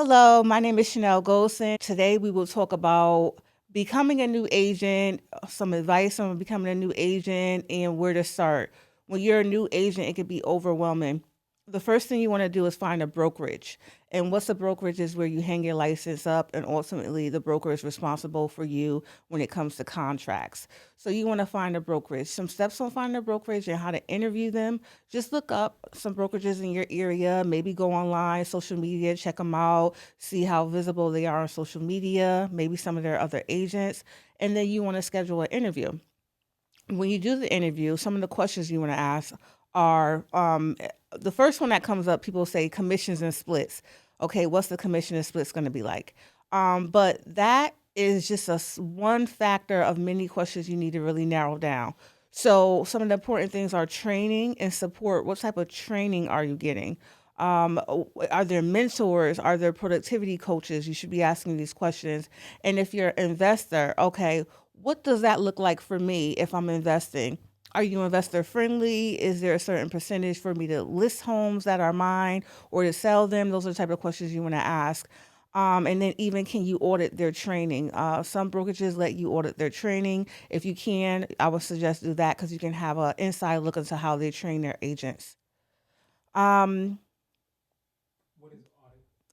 Hello, my name is Chanel Golson. Today we will talk about becoming a new agent, some advice on becoming a new agent, and where to start. When you're a new agent, it can be overwhelming. The first thing you want to do is find a brokerage. And what's a brokerage is where you hang your license up, and ultimately the broker is responsible for you when it comes to contracts. So you want to find a brokerage. Some steps on finding a brokerage and how to interview them. Just look up some brokerages in your area, maybe go online, social media, check them out, see how visible they are on social media, maybe some of their other agents, and then you want to schedule an interview. When you do the interview, some of the questions you want to ask are the first one that comes up, people say commissions and splits. Okay, what's the commission and splits going to be like? But that is just one factor of many questions you need to really narrow down. So, some of the important things are training and support. What type of training are you getting? Are there mentors? Are there productivity coaches? You should be asking these questions. And if you're an investor, okay, what does that look like for me if I'm investing? Are you investor friendly? Is there a certain percentage for me to list homes that are mine or to sell them? Those are the type of questions you want to ask. And then even can you audit their training? Some brokerages let you audit their training. If you can, I would suggest do that because you can have an inside look into how they train their agents. Um,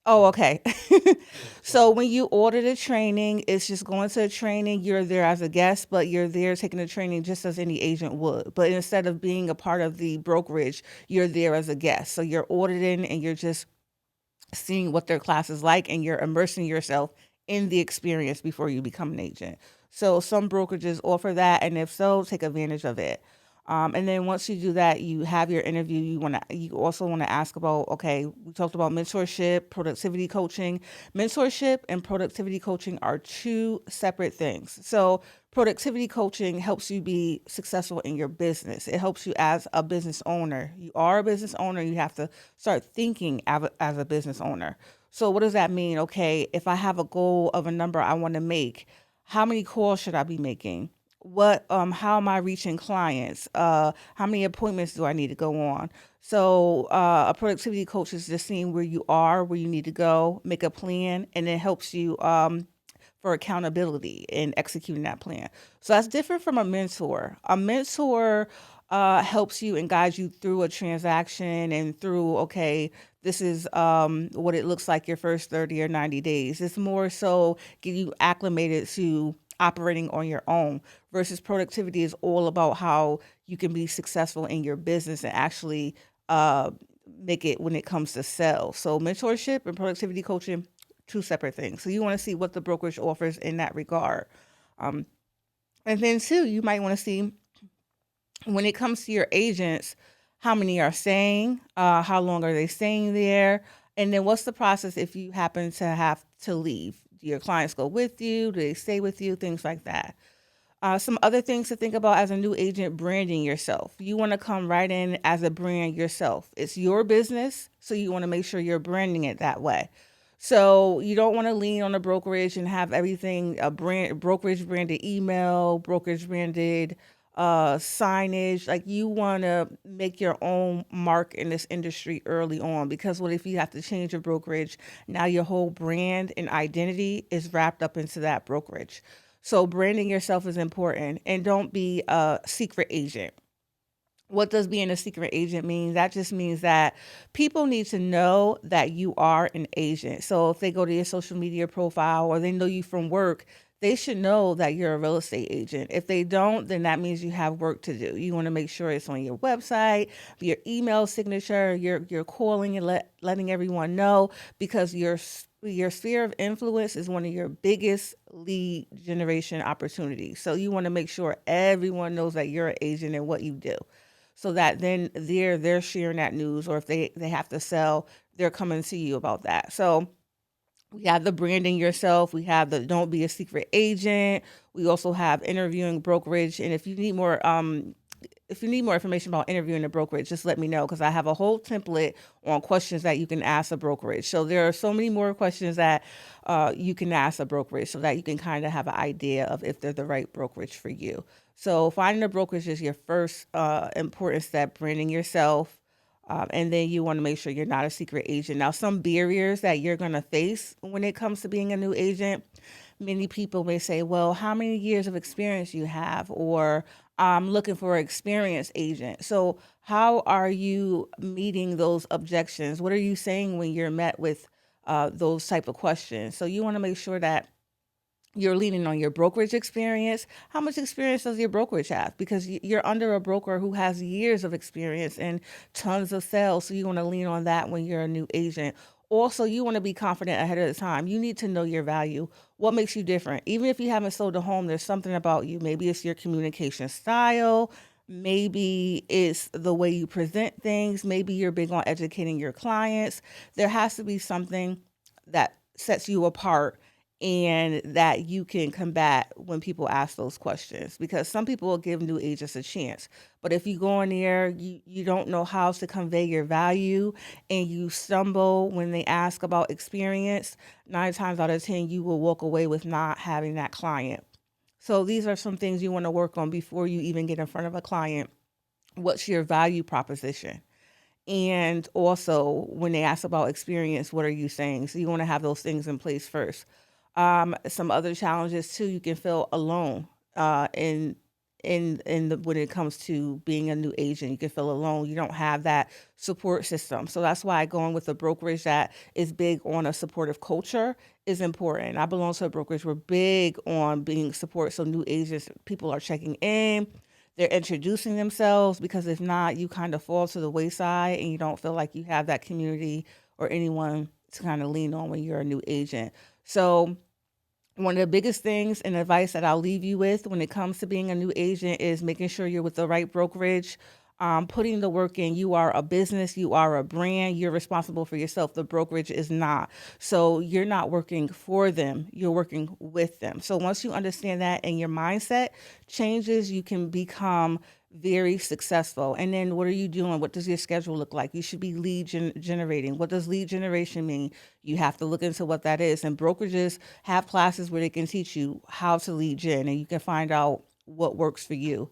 Oh, okay. So when you order the training, it's just going to the training. You're there as a guest, but you're there taking the training just as any agent would. But instead of being a part of the brokerage, you're there as a guest. So you're auditing and you're just seeing what their class is like and you're immersing yourself in the experience before you become an agent. So some brokerages offer that, and if so, take advantage of it. And then once you do that, you have your interview. You also want to ask about, okay, we talked about mentorship, productivity coaching. Mentorship and productivity coaching are two separate things. So productivity coaching helps you be successful in your business. It helps you as a business owner. You are a business owner. You have to start thinking as a business owner. So what does that mean? Okay, if I have a goal of a number I want to make, how many calls should I be making? What how am I reaching clients? How many appointments do I need to go on? So a productivity coach is just seeing where you are, where you need to go, make a plan, and it helps you for accountability in executing that plan. So that's different from a mentor. A mentor helps you and guides you through a transaction and through, okay, this is what it looks like your first 30 or 90 days. It's more so get you acclimated to operating on your own versus productivity is all about how you can be successful in your business and actually uh, make it when it comes to sales. So mentorship and productivity coaching, two separate things. So you want to see what the brokerage offers in that regard. Um, and then too, you might want to see when it comes to your agents, how many are staying, how long are they staying there, and then what's the process if you happen to have to leave? Do your clients go with you? Do they stay with you? Things like that. Some other things to think about as a new agent, branding yourself. You want to come right in as a brand yourself. It's your business, so you want to make sure you're branding it that way. So you don't want to lean on a brokerage and have everything a brand brokerage branded email, brokerage branded signage. Like you want to make your own mark in this industry early on because what if you have to change your brokerage? Now your whole brand and identity is wrapped up into that brokerage. So branding yourself is important and don't be a secret agent. What does being a secret agent mean? That just means that people need to know that you are an agent. So if they go to your social media profile or they know you from work, they should know that you're a real estate agent. If they don't, then that means you have work to do. You want to make sure it's on your website, your email signature, you're calling and letting everyone know because your sphere of influence is one of your biggest lead generation opportunities. So you want to make sure everyone knows that you're an agent and what you do so that then they're sharing that news or if they have to sell they're coming to you about that. So we have the branding yourself, we have the don't be a secret agent, we also have interviewing brokerage, and if you need more information about interviewing a brokerage, just let me know because I have a whole template on questions that you can ask a brokerage. So there are so many more questions that you can ask a brokerage so that you can kind of have an idea of if they're the right brokerage for you. So finding a brokerage is your first important step, branding yourself, And then you want to make sure you're not a secret agent. Now, some barriers that you're going to face when it comes to being a new agent, many people may say, well, how many years of experience you have? Or I'm looking for an experienced agent. So, how are you meeting those objections? What are you saying when you're met with those type of questions? So, you want to make sure that you're leaning on your brokerage experience. How much experience does your brokerage have? Because you're under a broker who has years of experience and tons of sales. So you want to lean on that when you're a new agent. Also, you want to be confident ahead of the time. You need to know your value. What makes you different? Even if you haven't sold a home, there's something about you. Maybe it's your communication style. Maybe it's the way you present things. Maybe you're big on educating your clients. There has to be something that sets you apart and that you can combat when people ask those questions, because some people will give new agents a chance, but if you go in there, you don't know how to convey your value and you stumble when they ask about experience, 9 times out of 10 you will walk away with not having that client. So these are some things you want to work on before you even get in front of a client. What's your value proposition? And also, when they ask about experience, what are you saying? So you want to have those things in place first. Some other challenges too, you can feel alone when it comes to being a new agent. You can feel alone. You don't have that support system. So that's why going with a brokerage that is big on a supportive culture is important. I belong to a brokerage. We're big on being support. So new agents, people are checking in, they're introducing themselves, because if not, you kind of fall to the wayside and you don't feel like you have that community or anyone to kind of lean on when you're a new agent. So one of the biggest things and advice that I'll leave you with when it comes to being a new agent is making sure you're with the right brokerage, putting the work in. You are a business, you are a brand, you're responsible for yourself. The brokerage is not. So you're not working for them, you're working with them. So once you understand that and your mindset changes, you can become very successful. And then what are you doing? What does your schedule look like? You should be generating. What does lead generation mean? You have to look into what that is. And brokerages have classes where they can teach you how to lead gen, and you can find out what works for you.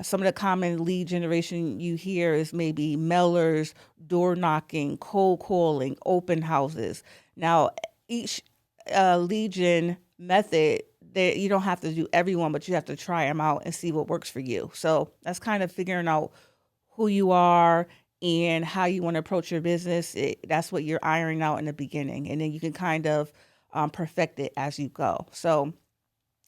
Some of the common lead generation you hear is maybe mailers, door knocking, cold calling, open houses. Now, each lead gen method, that you don't have to do everyone, but you have to try them out and see what works for you. So that's kind of figuring out who you are and how you want to approach your business. That's what you're ironing out in the beginning, and then you can kind of perfect it as you go. So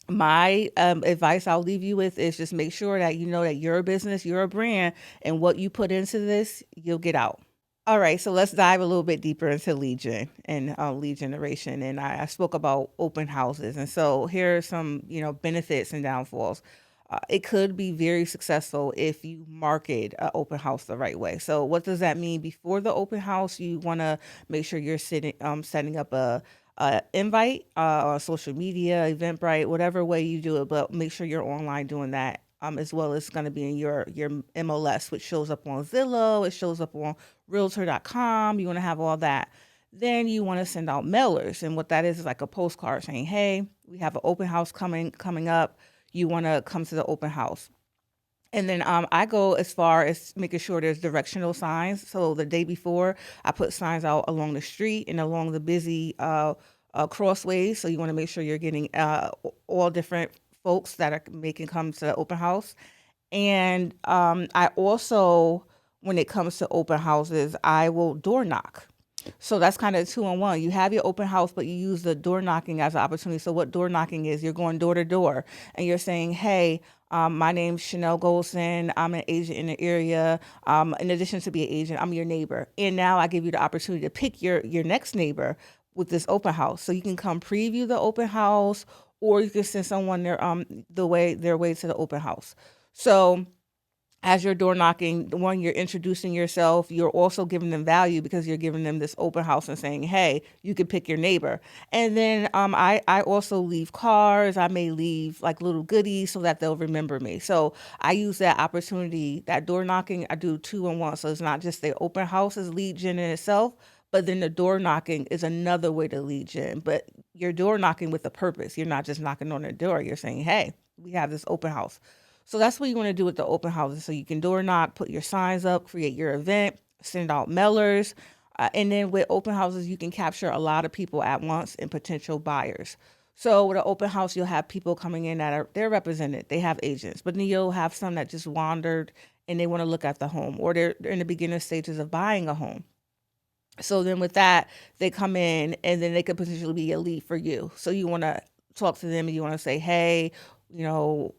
my advice I'll leave you with is just make sure that you know that you're a business, you're a brand, and what you put into this, you'll get out. All right, so let's dive a little bit deeper into lead gen and lead generation. And I spoke about open houses, and so here are some benefits and downfalls. It could be very successful if you market an open house the right way. So what does that mean? Before the open house, you want to make sure you're setting up a invite on social media, Eventbrite, whatever way you do it, but make sure you're online doing that. As well as going to be in your MLS, which shows up on Zillow, it shows up on Realtor.com. You want to have all that. Then you want to send out mailers, and what that is like a postcard saying, "Hey, we have an open house coming up. You want to come to the open house." And then I go as far as making sure there's directional signs. So the day before, I put signs out along the street and along the busy crossways. So you want to make sure you're getting all different folks that are making come to the open house. And I also, when it comes to open houses, I will door knock. So that's kind of 2 in 1. You have your open house, but you use the door knocking as an opportunity. So what door knocking is, you're going door to door and you're saying, "Hey, my name's Chanel Golson. I'm an agent in the area. In addition to being an agent, I'm your neighbor. And now I give you the opportunity to pick your next neighbor with this open house. So you can come preview the open house, or you can send someone their way to the open house. So as you're door knocking, one, you're introducing yourself. You're also giving them value because you're giving them this open house and saying, "Hey, you can pick your neighbor." And then I also leave cards. I may leave like little goodies so that they'll remember me. So I use that opportunity, that door knocking. I do 2 in 1. So it's not just the open house as lead gen in itself, but then the door knocking is another way to lead gen. But you're door knocking with a purpose. You're not just knocking on their door. You're saying, "Hey, we have this open house." So that's what you want to do with the open houses. So you can door knock, put your signs up, create your event, send out mailers. And then with open houses, you can capture a lot of people at once and potential buyers. So with an open house, you'll have people coming in that they're represented, they have agents, but then you'll have some that just wandered and they want to look at the home, or they're in the beginner stages of buying a home. So then with that, they come in and then they could potentially be a lead for you. So you want to talk to them and you want to say, hey, you know,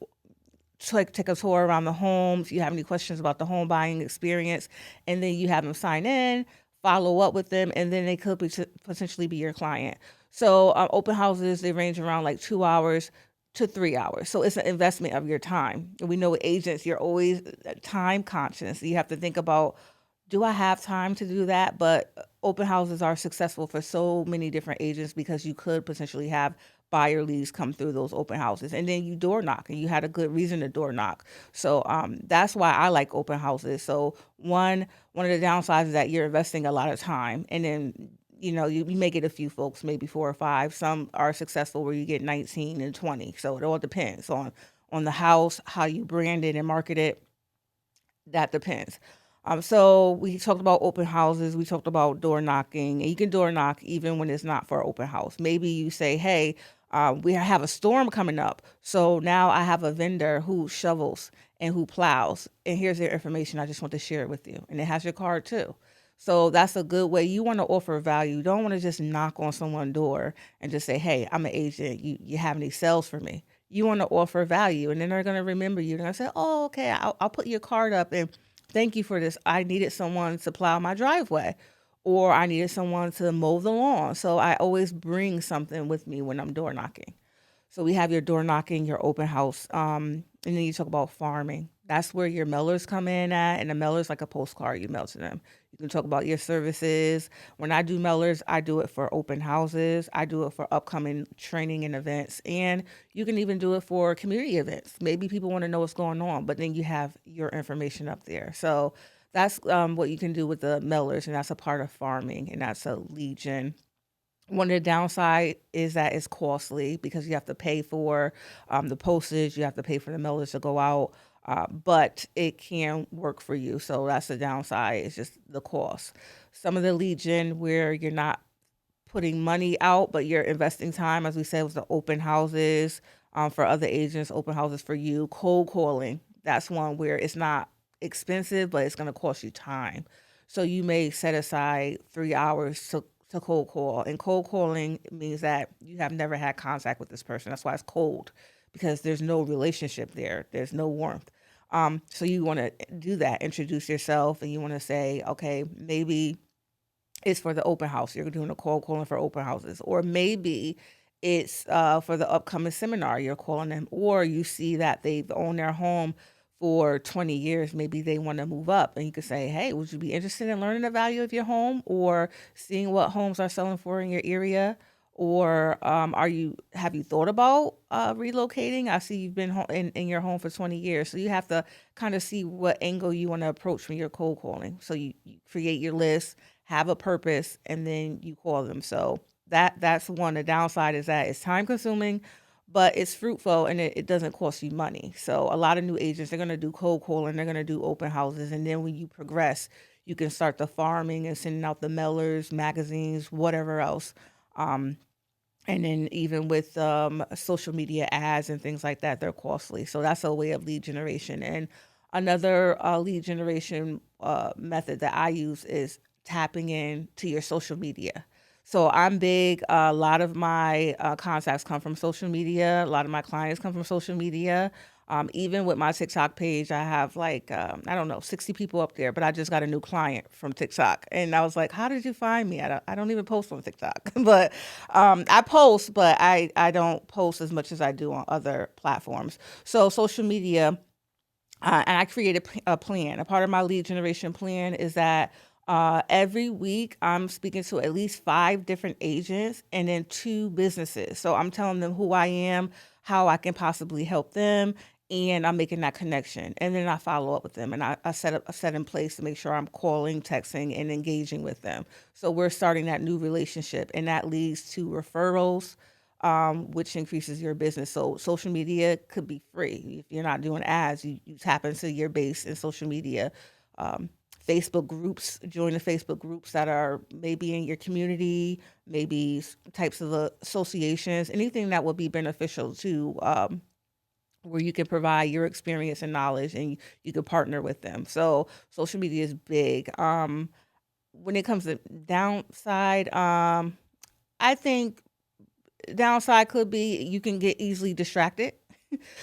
take a tour around the home. If you have any questions about the home buying experience, and then you have them sign in, follow up with them, and then they could potentially be your client. So open houses, they range around like 2 hours to 3 hours. So it's an investment of your time. And we know with agents, you're always time conscious. You have to think about, do I have time to do that? But open houses are successful for so many different agents because you could potentially have buyer leads come through those open houses, and then you door knock and you had a good reason to door knock. So that's why I like open houses. So one of the downsides is that you're investing a lot of time, and then you may get a few folks, maybe 4 or 5. Some are successful where you get 19 and 20. So it all depends on the house, how you brand it and market it. That depends. So we talked about open houses. We talked about door knocking, and you can door knock even when it's not for open house. Maybe you say, "Hey, we have a storm coming up, so now I have a vendor who shovels and who plows, and here's their information. I just want to share it with you, and it has your card too." So that's a good way. You want to offer value. You don't want to just knock on someone's door and just say, "Hey, I'm an agent. You have any sales for me?" You want to offer value, and then they're going to remember you. They're going to say, "Oh, okay, I'll put your card up and thank you for this. I needed someone to plow my driveway, or I needed someone to mow the lawn." So I always bring something with me when I'm door knocking. So we have your door knocking, your open house, and then you talk about farming. That's where your mailers come in at, and the mailers like a postcard you mail to them. You can talk about your services. When I do mailers, I do it for open houses. I do it for upcoming training and events, and you can even do it for community events. Maybe people want to know what's going on, but then you have your information up there. So that's what you can do with the mailers, and that's a part of farming, and that's a lead gen. One of the downside is that it's costly because you have to pay for the postage, you have to pay for the mailers to go out, but it can work for you. So that's the downside. It's just the cost. Some of the lead gen where you're not putting money out, but you're investing time, as we said, with the open houses for other agents, open houses for you, cold calling. That's one where it's not expensive, but it's going to cost you time. So you may set aside 3 hours to cold call. And cold calling means that you have never had contact with this person. That's why it's cold, because there's no relationship there, there's no warmth. So you want to do that, introduce yourself, and you want to say, okay, maybe it's for the open house. You're doing a cold calling for open houses, or maybe it's for the upcoming seminar. You're calling them, or you see that they've owned their home for 20 years. Maybe they want to move up, and you could say, "Hey, would you be interested in learning the value of your home, or seeing what homes are selling for in your area?" Or are you have you thought about relocating? I see you've been in your home for 20 years, so you have to kind of see what angle you want to approach when you're cold calling. So you create your list, have a purpose, and then you call them. So that's one. The downside is that it's time consuming, but it's fruitful, and it doesn't cost you money. So a lot of new agents, they're going to do cold calling, they're going to do open houses, and then when you progress, you can start the farming and sending out the mailers, magazines, whatever else. Um, and then even with social media ads and things like that, they're costly. So that's a way of lead generation. And another lead generation method that I use is tapping in to your social media. So I'm big. A lot of my contacts come from social media. A lot of my clients come from social media. Even with my TikTok page, I have like, I don't know, 60 people up there, but I just got a new client from TikTok. And I was like, how did you find me? I don't even post on TikTok, but I post, but I don't post as much as I do on other platforms. So social media, and I created a plan. A part of my lead generation plan is that every week I'm speaking to at least 5 different agents and then 2 businesses. So I'm telling them who I am, how I can possibly help them, and I'm making that connection. And then I follow up with them, and I set up a set in place to make sure I'm calling, texting, and engaging with them. So we're starting that new relationship, and that leads to referrals, which increases your business. So social media could be free. If you're not doing ads, you tap into your base in social media. Um, Facebook groups, join the Facebook groups that are maybe in your community, maybe types of associations, anything that would be beneficial to where you can provide your experience and knowledge and you can partner with them. So social media is big. When it comes to downside, I think downside could be you can get easily distracted.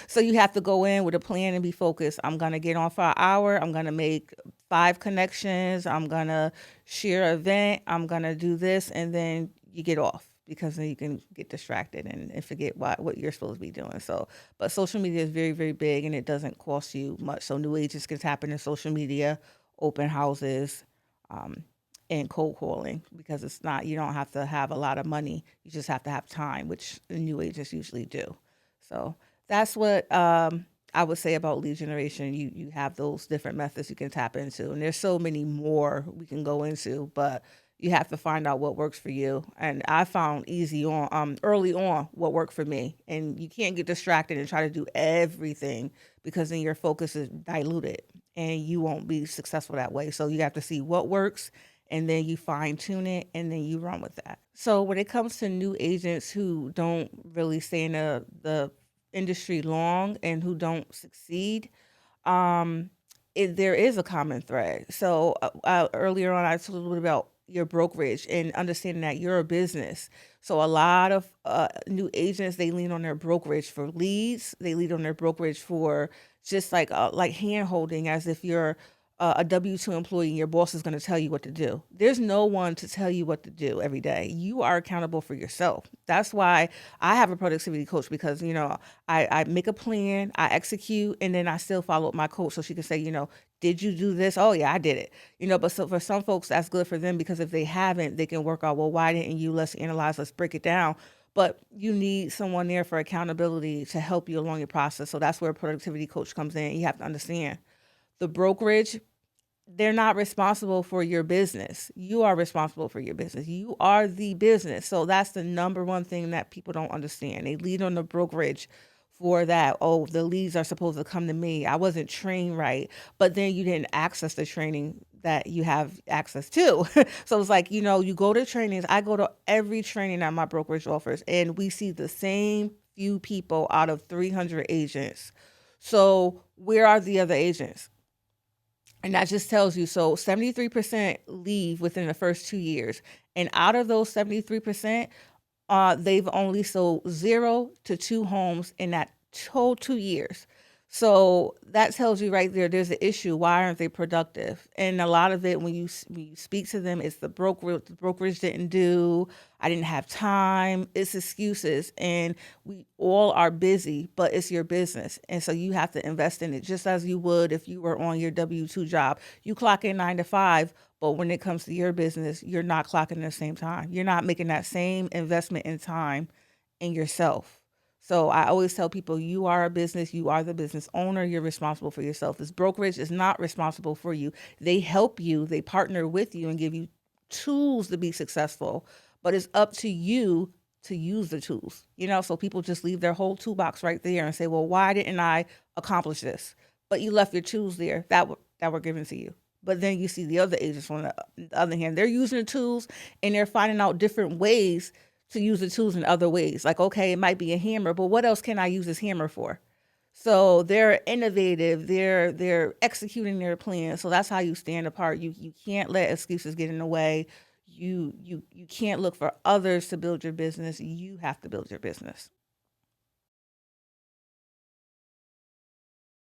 So you have to go in with a plan and be focused. I'm going to get on for an hour. I'm going to make 5 connections. I'm going to share an event. I'm going to do this. And then you get off because then you can get distracted and forget what you're supposed to be doing. So, but social media is very, very big and it doesn't cost you much. So new agents can tap into social media, open houses, um, and cold calling because it's not, you don't have to have a lot of money. You just have to have time, which new agents usually do. So that's what I would say about lead generation. You have those different methods you can tap into, and there's so many more we can go into, but you have to find out what works for you. And I found early on what worked for me. And you can't get distracted and try to do everything because then your focus is diluted and you won't be successful that way. So you have to see what works and then you fine tune it and then you run with that. So when it comes to new agents who don't really stay in the industry long and who don't succeed, um, there is a common thread. So earlier on, I talked a little bit about your brokerage and understanding that you're a business. So a lot of new agents, they lean on their brokerage for leads. They lean on their brokerage for just like hand holding, as if you're a W-2 employee and your boss is going to tell you what to do. There's no one to tell you what to do every day. You are accountable for yourself. That's why I have a productivity coach because, I make a plan, I execute, and then I still follow up my coach so she can say, did you do this? Oh, yeah, I did it. But so for some folks, that's good for them because if they haven't, they can work out, well, why didn't you? Let's analyze, let's break it down. But you need someone there for accountability to help you along your process. So that's where a productivity coach comes in. You have to understand the brokerage, they're not responsible for your business. You are responsible for your business. You are the business. So that's the number one thing that people don't understand. They lead on the brokerage for that. Oh, the leads are supposed to come to me. I wasn't trained right. But then you didn't access the training that you have access to. So it's like, you go to trainings. I go to every training that my brokerage offers, and we see the same few people out of 300 agents. So where are the other agents? And that just tells you, so 73% leave within the first 2 years. And out of those 73%, they've only sold 0 to 2 homes in that whole 2 years. So that tells you right there's an issue. Why aren't they productive? And a lot of it, when you speak to them, it's the brokerage didn't do. I didn't have time. It's excuses, and we all are busy, but it's your business, and so you have to invest in it just as you would if you were on your W-2 job. You clock in 9 to 5, but when it comes to your business, you're not clocking in the same time. You're not making that same investment in time in yourself. So I always tell people you are a business, you are the business owner, you're responsible for yourself. This brokerage is not responsible for you. They help you, they partner with you and give you tools to be successful, but it's up to you to use the tools. So people just leave their whole toolbox right there and say, "Well, why didn't I accomplish this?" But you left your tools there that were given to you. But then you see the other agents on the other hand, they're using the tools and they're finding out different ways to use the tools in other ways. Like, okay, it might be a hammer, but what else can I use this hammer for? So they're innovative. They're executing their plan. So that's how you stand apart. You can't let excuses get in the way. You can't look for others to build your business. You have to build your business.